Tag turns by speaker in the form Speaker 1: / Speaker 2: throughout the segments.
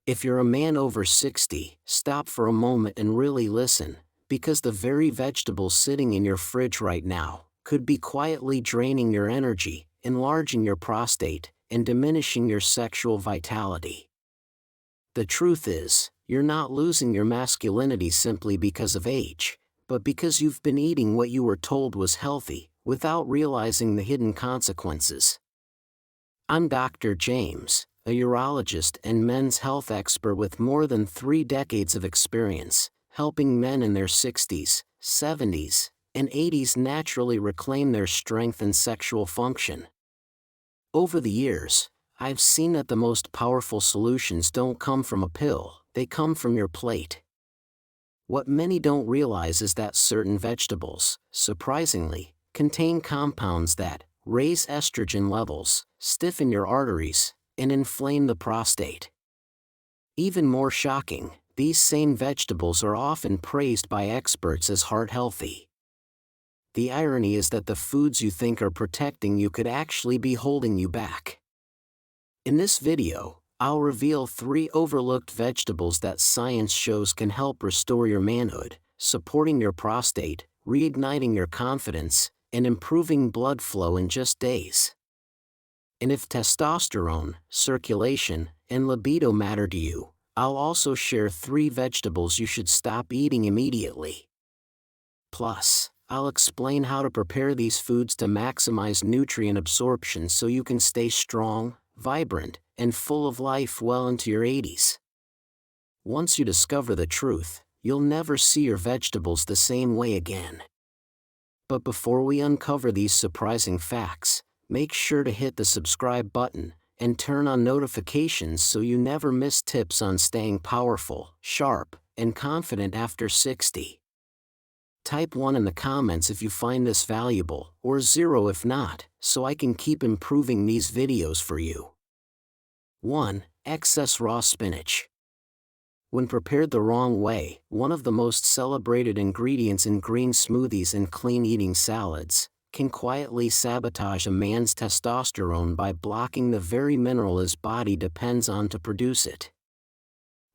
Speaker 1: If you're a man over 60, stop for a moment and really listen, because the very vegetables sitting in your fridge right now could be quietly draining your energy, enlarging your prostate, and diminishing your sexual vitality. The truth is, you're not losing your masculinity simply because of age, but because you've been eating what you were told was healthy, without realizing the hidden consequences. I'm Dr. James, a urologist and men's health expert with more than 3 decades of experience, helping men in their 60s, 70s, and 80s naturally reclaim their strength and sexual function. Over the years, I've seen that the most powerful solutions don't come from a pill, they come from your plate. What many don't realize is that certain vegetables, surprisingly, contain compounds that raise estrogen levels, stiffen your arteries, and inflame the prostate. Even more shocking, these same vegetables are often praised by experts as heart healthy. The irony is that the foods you think are protecting you could actually be holding you back. In this video, I'll reveal 3 overlooked vegetables that science shows can help restore your manhood, supporting your prostate, reigniting your confidence, and improving blood flow in just days. And if testosterone, circulation, and libido matter to you, I'll also share 3 vegetables you should stop eating immediately. Plus, I'll explain how to prepare these foods to maximize nutrient absorption so you can stay strong, vibrant, and full of life well into your 80s. Once you discover the truth, you'll never see your vegetables the same way again. But before we uncover these surprising facts, make sure to hit the subscribe button and turn on notifications so you never miss tips on staying powerful, sharp, and confident after 60. Type 1 in the comments if you find this valuable, or 0 if not, so I can keep improving these videos for you. 1. Excess raw spinach. When prepared the wrong way, one of the most celebrated ingredients in green smoothies and clean eating salads, can quietly sabotage a man's testosterone by blocking the very mineral his body depends on to produce it.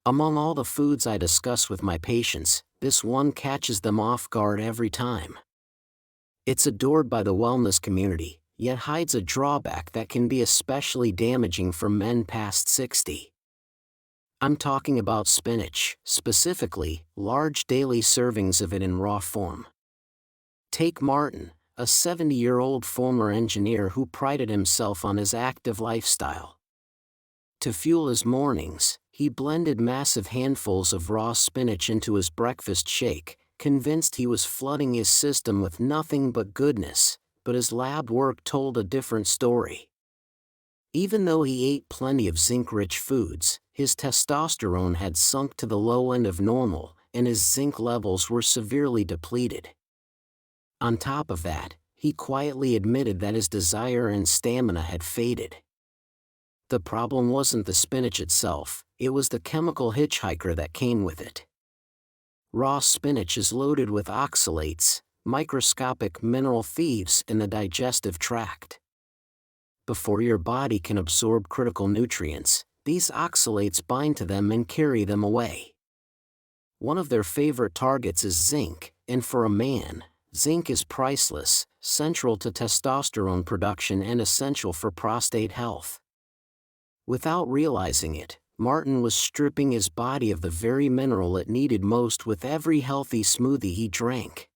Speaker 1: Among all the foods I discuss with my patients, this one catches them off guard every time. It's adored by the wellness community, yet hides a drawback that can be especially damaging for men past 60. I'm talking about spinach, specifically, large daily servings of it in raw form. Take Martin, a 70-year-old former engineer who prided himself on his active lifestyle. To fuel his mornings, he blended massive handfuls of raw spinach into his breakfast shake, convinced he was flooding his system with nothing but goodness, but his lab work told a different story. Even though he ate plenty of zinc-rich foods, his testosterone had sunk to the low end of normal, and his zinc levels were severely depleted. On top of that, he quietly admitted that his desire and stamina had faded. The problem wasn't the spinach itself, it was the chemical hitchhiker that came with it. Raw spinach is loaded with oxalates, microscopic mineral thieves in the digestive tract. Before your body can absorb critical nutrients, these oxalates bind to them and carry them away. One of their favorite targets is zinc, and for a man, zinc is priceless, central to testosterone production and essential for prostate health. Without realizing it, Martin was stripping his body of the very mineral it needed most with every healthy smoothie he drank.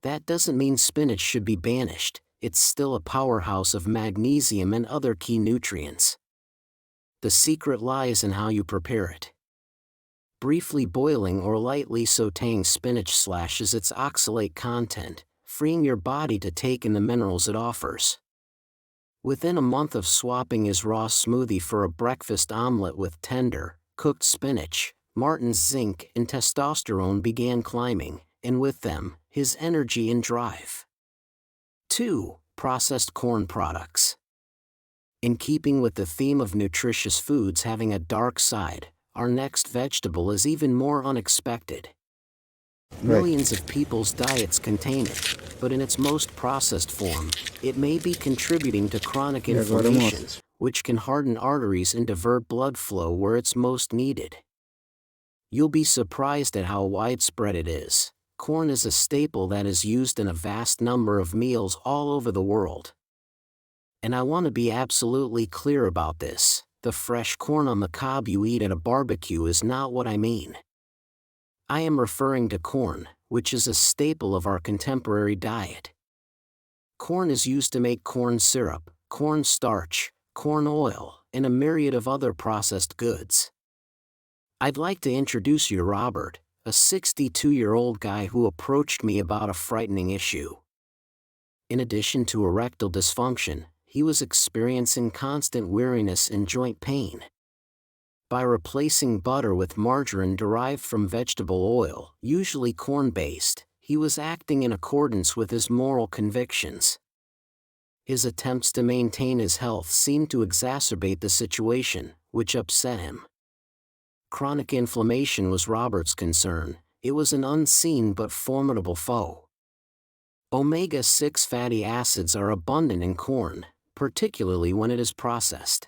Speaker 1: That doesn't mean spinach should be banished, it's still a powerhouse of magnesium and other key nutrients. The secret lies in how you prepare it. Briefly boiling or lightly sautéing spinach slashes its oxalate content, freeing your body to take in the minerals it offers. Within a month of swapping his raw smoothie for a breakfast omelet with tender, cooked spinach, Martin's zinc and testosterone began climbing, and with them, his energy and drive. 2. Processed corn products. In keeping with the theme of nutritious foods having a dark side, our next vegetable is even more unexpected. Millions of people's diets contain it, but in its most processed form, it may be contributing to chronic inflammation, which can harden arteries and divert blood flow where it's most needed. You'll be surprised at how widespread it is. Corn is a staple that is used in a vast number of meals all over the world. And I want to be absolutely clear about this: the fresh corn on the cob you eat at a barbecue is not what I mean. I am referring to corn, which is a staple of our contemporary diet. Corn is used to make corn syrup, corn starch, corn oil, and a myriad of other processed goods. I'd like to introduce you to Robert, a 62-year-old guy who approached me about a frightening issue. In addition to erectile dysfunction, he was experiencing constant weariness and joint pain. By replacing butter with margarine derived from vegetable oil, usually corn-based, he was acting in accordance with his moral convictions. His attempts to maintain his health seemed to exacerbate the situation, which upset him. Chronic inflammation was Robert's concern. It was an unseen but formidable foe. Omega-6 fatty acids are abundant in corn, particularly when it is processed.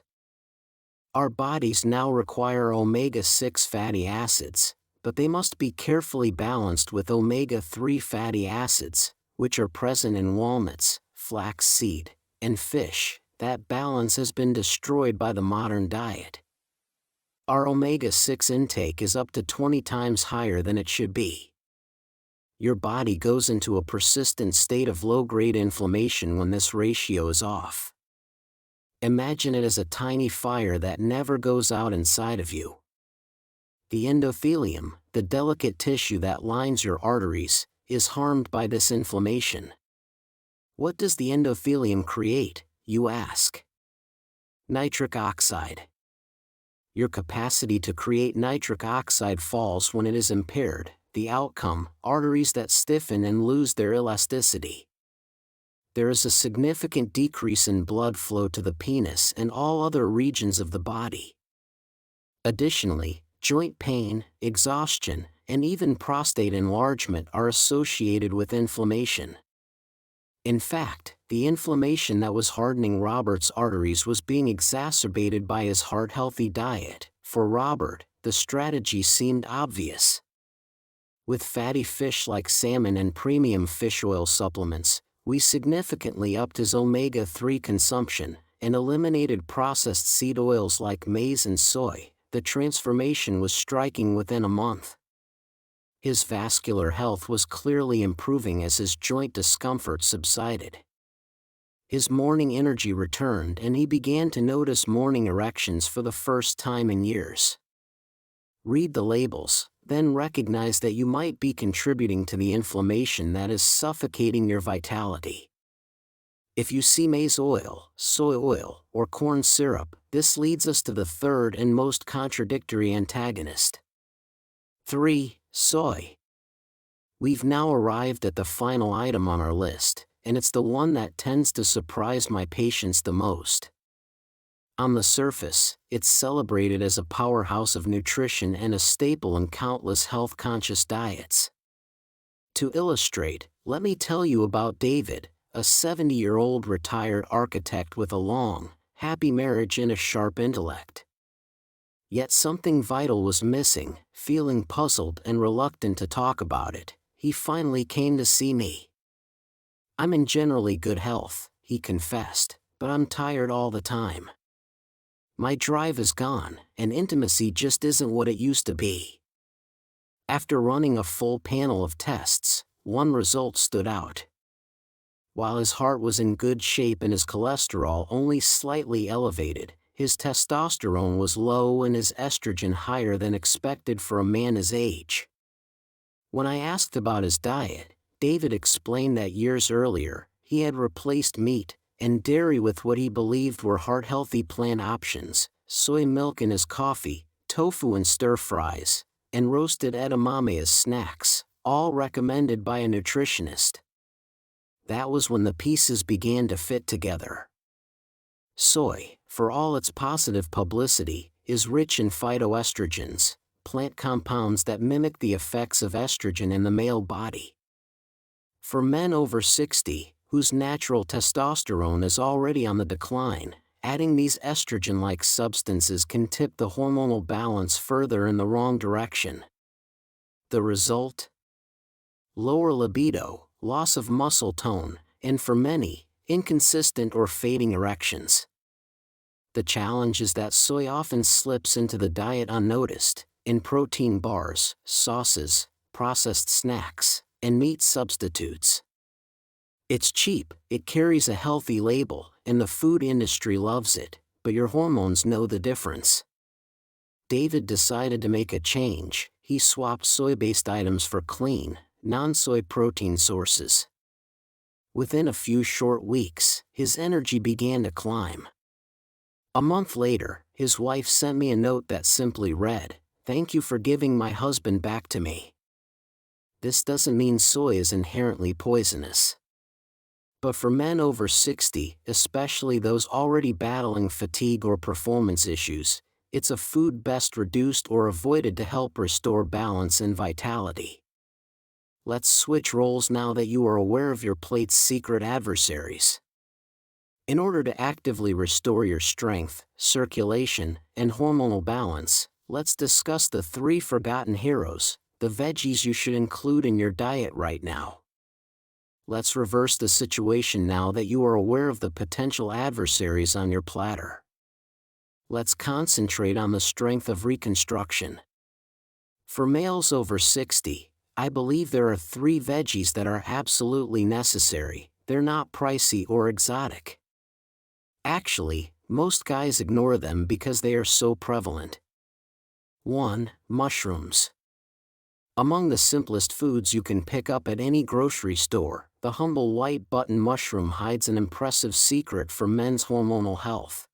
Speaker 1: Our bodies now require omega-6 fatty acids, but they must be carefully balanced with omega-3 fatty acids, which are present in walnuts, flaxseed, and fish. That balance has been destroyed by the modern diet. Our omega-6 intake is up to 20 times higher than it should be. Your body goes into a persistent state of low-grade inflammation when this ratio is off. Imagine it as a tiny fire that never goes out inside of you. The endothelium, the delicate tissue that lines your arteries, is harmed by this inflammation. What does the endothelium create, you ask? Nitric oxide. Your capacity to create nitric oxide falls when it is impaired. The outcome: arteries that stiffen and lose their elasticity. There is a significant decrease in blood flow to the penis and all other regions of the body. Additionally, joint pain, exhaustion, and even prostate enlargement are associated with inflammation. In fact, the inflammation that was hardening Robert's arteries was being exacerbated by his heart-healthy diet. For Robert, the strategy seemed obvious. With fatty fish like salmon and premium fish oil supplements, we significantly upped his omega-3 consumption and eliminated processed seed oils like maize and soy. The transformation was striking within a month. His vascular health was clearly improving as his joint discomfort subsided. His morning energy returned and he began to notice morning erections for the first time in years. Read the labels, then recognize that you might be contributing to the inflammation that is suffocating your vitality. If you see maize oil, soy oil, or corn syrup, this leads us to the third and most contradictory antagonist. 3. Soy. We've now arrived at the final item on our list, and it's the one that tends to surprise my patients the most. On the surface, it's celebrated as a powerhouse of nutrition and a staple in countless health-conscious diets. To illustrate, let me tell you about David, a 70-year-old retired architect with a long, happy marriage and a sharp intellect. Yet something vital was missing. Feeling puzzled and reluctant to talk about it, he finally came to see me. "I'm in generally good health," he confessed, "but I'm tired all the time. My drive is gone, and intimacy just isn't what it used to be." After running a full panel of tests, one result stood out. While his heart was in good shape and his cholesterol only slightly elevated, his testosterone was low and his estrogen higher than expected for a man his age. When I asked about his diet, David explained that years earlier, he had replaced meat and dairy with what he believed were heart-healthy plant options: soy milk in his coffee, tofu in stir-fries, and roasted edamame as snacks, all recommended by a nutritionist. That was when the pieces began to fit together. Soy, for all its positive publicity, is rich in phytoestrogens, plant compounds that mimic the effects of estrogen in the male body. For men over 60, whose natural testosterone is already on the decline, Adding these estrogen-like substances can tip the hormonal balance further in the wrong direction. The result? Lower libido, loss of muscle tone, and for many, inconsistent or fading erections. The challenge is that soy often slips into the diet unnoticed, in protein bars, sauces, processed snacks, and meat substitutes. It's cheap, it carries a healthy label, and the food industry loves it, but your hormones know the difference. David decided to make a change. He swapped soy-based items for clean, non-soy protein sources. Within a few short weeks, his energy began to climb. A month later, his wife sent me a note that simply read, "Thank you for giving my husband back to me." This doesn't mean soy is inherently poisonous. But for men over 60, especially those already battling fatigue or performance issues, it's a food best reduced or avoided to help restore balance and vitality. Let's switch roles now that you are aware of your plate's secret adversaries. In order to actively restore your strength, circulation, and hormonal balance, let's discuss the 3 forgotten heroes, the veggies you should include in your diet right now. Let's reverse the situation now that you are aware of the potential adversaries on your platter. Let's concentrate on the strength of reconstruction. For males over 60, I believe there are 3 veggies that are absolutely necessary. They're not pricey or exotic. Actually, most guys ignore them because they are so prevalent. 1. Mushrooms. Among the simplest foods you can pick up at any grocery store, the humble white button mushroom hides an impressive secret for men's hormonal health.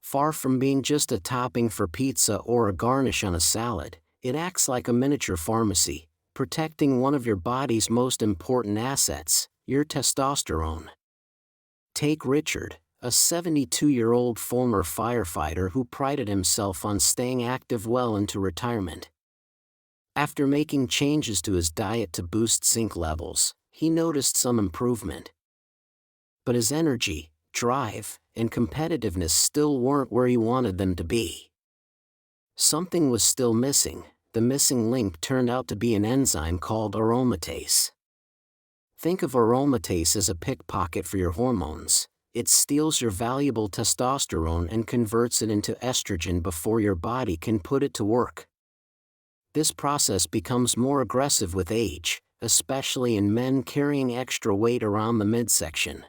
Speaker 1: Far from being just a topping for pizza or a garnish on a salad, it acts like a miniature pharmacy, protecting one of your body's most important assets, your testosterone. Take Richard, a 72-year-old former firefighter who prided himself on staying active well into retirement. After making changes to his diet to boost zinc levels, he noticed some improvement. But his energy, drive, and competitiveness still weren't where he wanted them to be. Something was still missing. The missing link turned out to be an enzyme called aromatase. Think of aromatase as a pickpocket for your hormones. It steals your valuable testosterone and converts it into estrogen before your body can put it to work. This process becomes more aggressive with age, especially in men carrying extra weight around the midsection.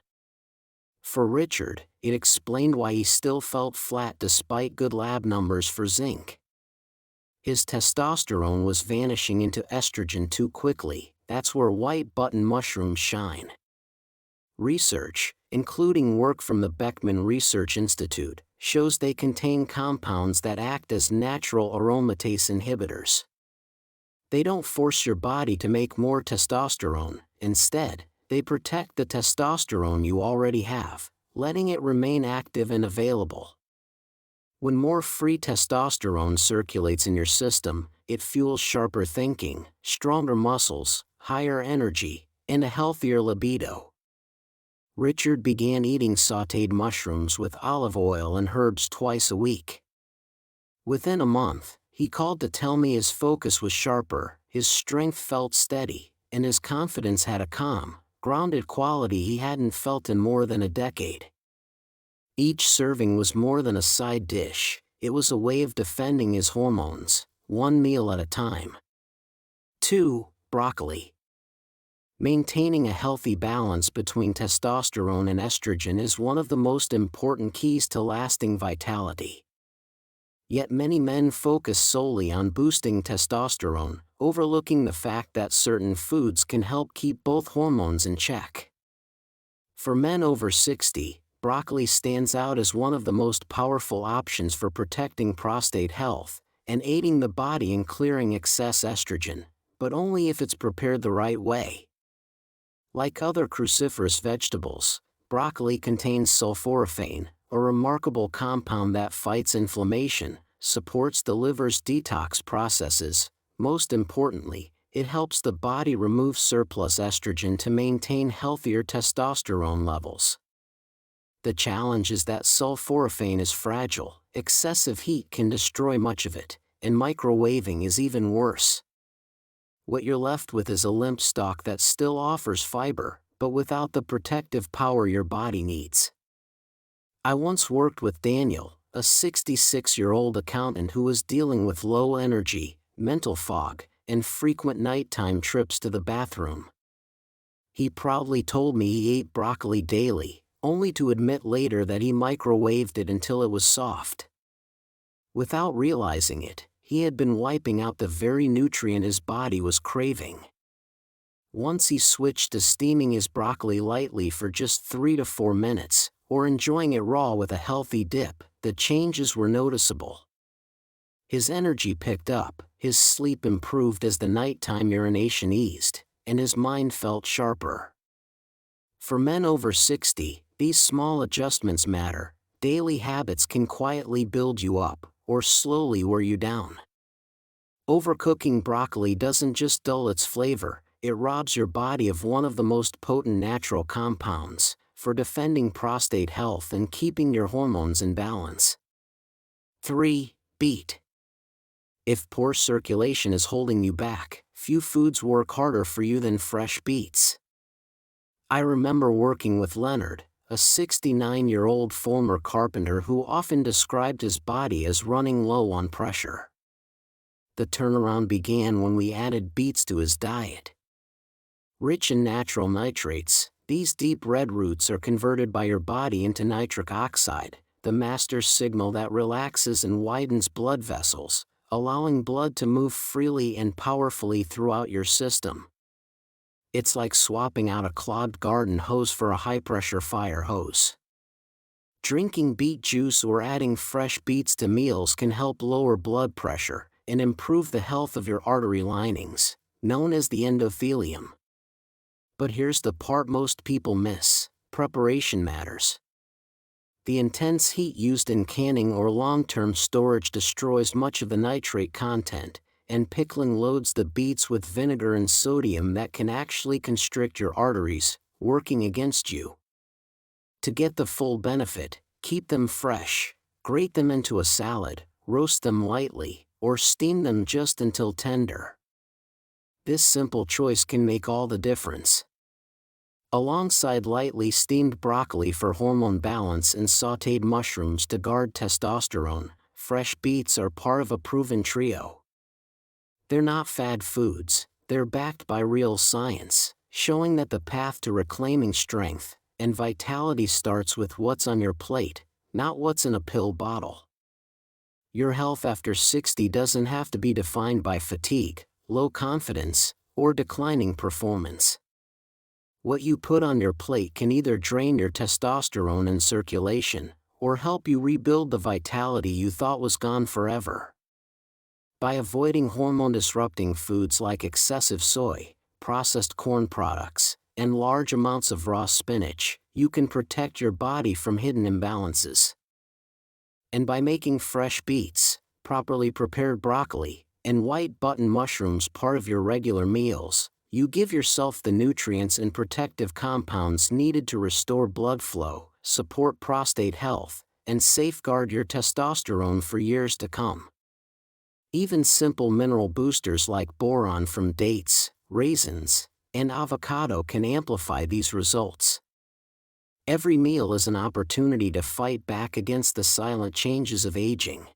Speaker 1: For Richard, it explained why he still felt flat despite good lab numbers for zinc. His testosterone was vanishing into estrogen too quickly. That's where white button mushrooms shine. Research, including work from the Beckman Research Institute, shows they contain compounds that act as natural aromatase inhibitors. They don't force your body to make more testosterone. Instead, they protect the testosterone you already have, letting it remain active and available. When more free testosterone circulates in your system, it fuels sharper thinking, stronger muscles, higher energy, and a healthier libido. Richard began eating sautéed mushrooms with olive oil and herbs twice a week. Within a month, he called to tell me his focus was sharper, his strength felt steady, and his confidence had a calm, grounded quality he hadn't felt in more than a decade. Each serving was more than a side dish, it was a way of defending his hormones, one meal at a time. 2. Broccoli. Maintaining a healthy balance between testosterone and estrogen is one of the most important keys to lasting vitality. Yet many men focus solely on boosting testosterone, overlooking the fact that certain foods can help keep both hormones in check. For men over 60, broccoli stands out as one of the most powerful options for protecting prostate health and aiding the body in clearing excess estrogen, but only if it's prepared the right way. Like other cruciferous vegetables, broccoli contains sulforaphane, a remarkable compound that fights inflammation, supports the liver's detox processes. Most importantly, it helps the body remove surplus estrogen to maintain healthier testosterone levels. The challenge is that sulforaphane is fragile, excessive heat can destroy much of it, and microwaving is even worse. What you're left with is a limp stalk that still offers fiber, but without the protective power your body needs. I once worked with Daniel, a 66-year-old accountant who was dealing with low energy, mental fog, and frequent nighttime trips to the bathroom. He proudly told me he ate broccoli daily, only to admit later that he microwaved it until it was soft. Without realizing it, he had been wiping out the very nutrient his body was craving. Once he switched to steaming his broccoli lightly for just 3 to 4 minutes, or enjoying it raw with a healthy dip, the changes were noticeable. His energy picked up, his sleep improved as the nighttime urination eased, and his mind felt sharper. For men over 60, these small adjustments matter. Daily habits can quietly build you up, or slowly wear you down. Overcooking broccoli doesn't just dull its flavor, it robs your body of one of the most potent natural compounds for defending prostate health and keeping your hormones in balance. 3. Beet. If poor circulation is holding you back, few foods work harder for you than fresh beets. I remember working with Leonard, a 69-year-old former carpenter who often described his body as running low on pressure. The turnaround began when we added beets to his diet. Rich in natural nitrates, these deep red roots are converted by your body into nitric oxide, the master signal that relaxes and widens blood vessels, allowing blood to move freely and powerfully throughout your system. It's like swapping out a clogged garden hose for a high-pressure fire hose. Drinking beet juice or adding fresh beets to meals can help lower blood pressure and improve the health of your artery linings, known as the endothelium. But here's the part most people miss: preparation matters. The intense heat used in canning or long-term storage destroys much of the nitrate content, and pickling loads the beets with vinegar and sodium that can actually constrict your arteries, working against you. To get the full benefit, keep them fresh, grate them into a salad, roast them lightly, or steam them just until tender. This simple choice can make all the difference. Alongside lightly steamed broccoli for hormone balance and sautéed mushrooms to guard testosterone, fresh beets are part of a proven trio. They're not fad foods, they're backed by real science, showing that the path to reclaiming strength and vitality starts with what's on your plate, not what's in a pill bottle. Your health after 60 doesn't have to be defined by fatigue, low confidence, or declining performance. What you put on your plate can either drain your testosterone and circulation, or help you rebuild the vitality you thought was gone forever. By avoiding hormone-disrupting foods like excessive soy, processed corn products, and large amounts of raw spinach, you can protect your body from hidden imbalances. And by making fresh beets, properly prepared broccoli, and white button mushrooms part of your regular meals, you give yourself the nutrients and protective compounds needed to restore blood flow, support prostate health, and safeguard your testosterone for years to come. Even simple mineral boosters like boron from dates, raisins, and avocado can amplify these results. Every meal is an opportunity to fight back against the silent changes of aging.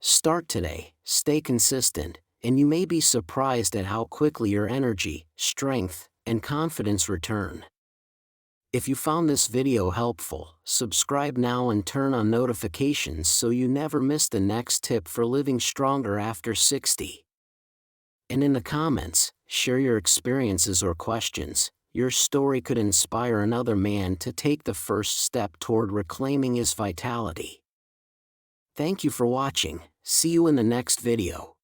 Speaker 1: Start today, stay consistent, and you may be surprised at how quickly your energy, strength, and confidence return. If you found this video helpful, subscribe now and turn on notifications so you never miss the next tip for living stronger after 60. And in the comments, share your experiences or questions. Your story could inspire another man to take the first step toward reclaiming his vitality. Thank you for watching. See you in the next video.